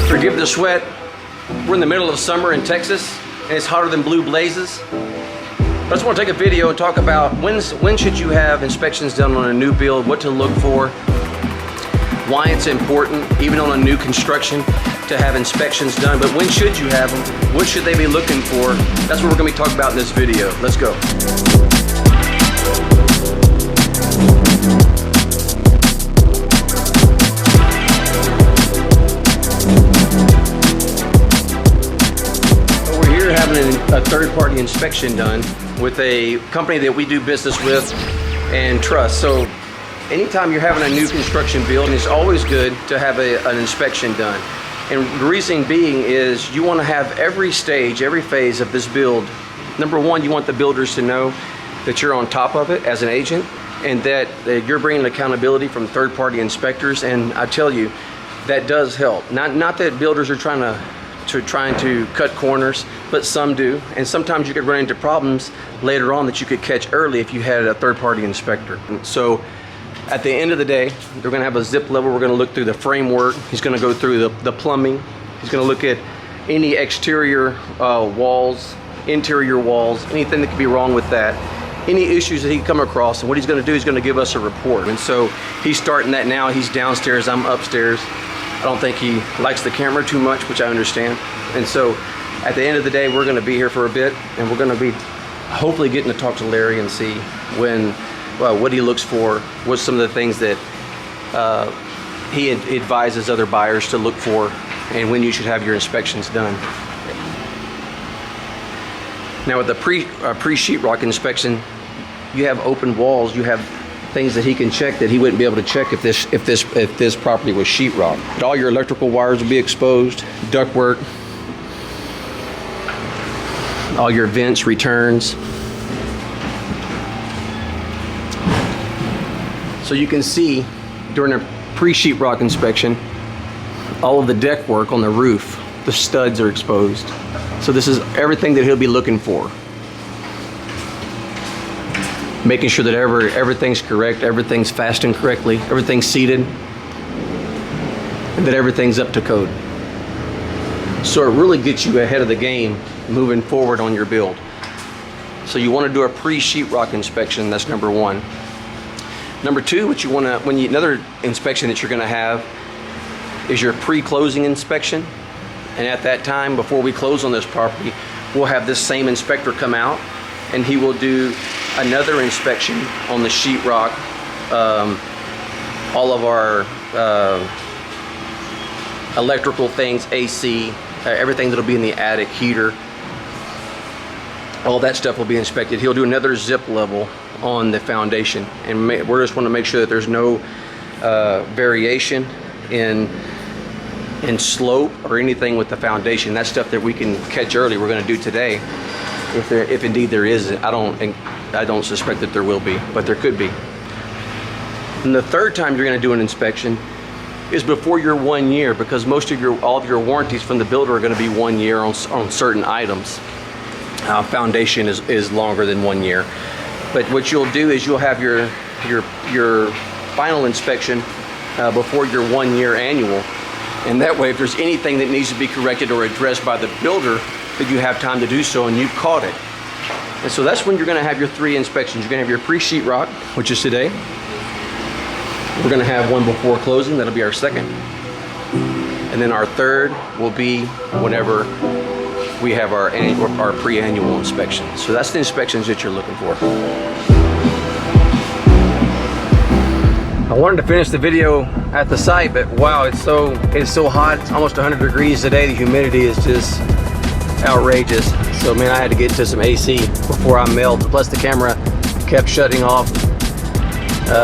Forgive the sweat. We're in the middle of summer in Texas, and it's hotter than blue blazes. I just want to take a video and talk about when should you have inspections done on a new build, what to look for, why it's important, even on a new construction, to have inspections done. But when should you have them? What should they be looking for? That's what we're going to be talking about in this video. Let's go. So we're here having a third-party inspection done with a company that we do business with and trust. So anytime you're having a new construction build, it's always good to have an inspection done. And the reason being is you want to have every stage, every phase of this build. Number one, you want the builders to know that you're on top of it as an agent, and that you're bringing accountability from third-party inspectors. And I tell you, that does help. Not that builders are trying to cut corners, but some do. And sometimes you could run into problems later on that you could catch early if you had a third-party inspector. So at the end of the day, they're going to have a zip level. We're going to look through the framework. He's going to go through the plumbing. He's going to look at any exterior walls, interior walls, anything that could be wrong with that, any issues that he come across. And what he's going to do is going to give us a report. And so he's starting that now. He's downstairs, I'm upstairs. I don't think he likes the camera too much, which I understand. And so at the end of the day, we're going to be here for a bit, and we're going to be hopefully getting to talk to Larry and see what he looks for, what's some of the things that he advises other buyers to look for, and when you should have your inspections done. Now with the pre-sheetrock inspection, you have open walls, you have things that he can check that he wouldn't be able to check if this property was sheetrock. But all your electrical wires will be exposed, ductwork, all your vents, returns. So you can see during a pre-sheetrock inspection, all of the deck work on the roof, the studs are exposed. So this is everything that he'll be looking for. Making sure that everything's correct, everything's fastened correctly, everything's seated, and that everything's up to code. So it really gets you ahead of the game moving forward on your build. So you want to do a pre-sheetrock inspection. That's number one. Number two, what you want to, another inspection that you're going to have is your pre-closing inspection. And at that time, before we close on this property, we'll have this same inspector come out, and he will do another inspection on the sheetrock, all of our electrical things, AC, everything that'll be in the attic, heater, all that stuff will be inspected. He'll do another zip level on the foundation, and we just want to make sure that there's no variation in slope or anything with the foundation. That's stuff that we can catch early. We're going to do today, if indeed there is. I don't suspect that there will be, but there could be. And the third time you're going to do an inspection is before your 1 year, because all of your warranties from the builder are going to be 1 year on certain items. Foundation is longer than 1 year. But what you'll do is you'll have your final inspection before your 1 year annual. And that way, if there's anything that needs to be corrected or addressed by the builder, that you have time to do so, and you've caught it. And so that's when you're going to have your three inspections. You're going to have your pre-sheetrock, which is today. We're going to have one before closing. That'll be our second. And then our third will be whenever we have our pre-annual inspection. So that's the inspections that you're looking for. I wanted to finish the video at the site, but wow, it's so hot. It's almost 100 degrees today. The humidity is just outrageous. So man, I had to get to some AC before I melt. Plus the camera kept shutting off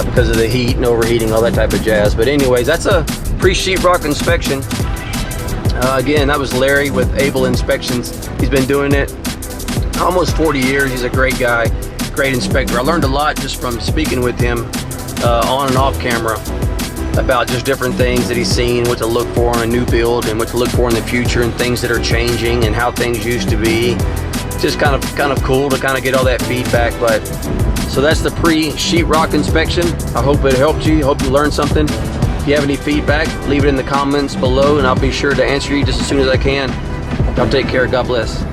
because of the heat and overheating, all that type of jazz. But anyways, that's a pre-sheetrock inspection. Again, that was Larry with Able Inspections. He's been doing it almost 40 years. He's a great guy, great inspector. I learned a lot just from speaking with him on and off camera about just different things that he's seen, what to look for in a new build and what to look for in the future, and things that are changing and how things used to be. Just kind of cool to kind of get all that feedback. But So that's the pre-sheetrock inspection. I hope it helped you. Hope you learned something. If you have any feedback, leave it in the comments below and I'll be sure to answer you just as soon as I can. Y'all take care. God bless.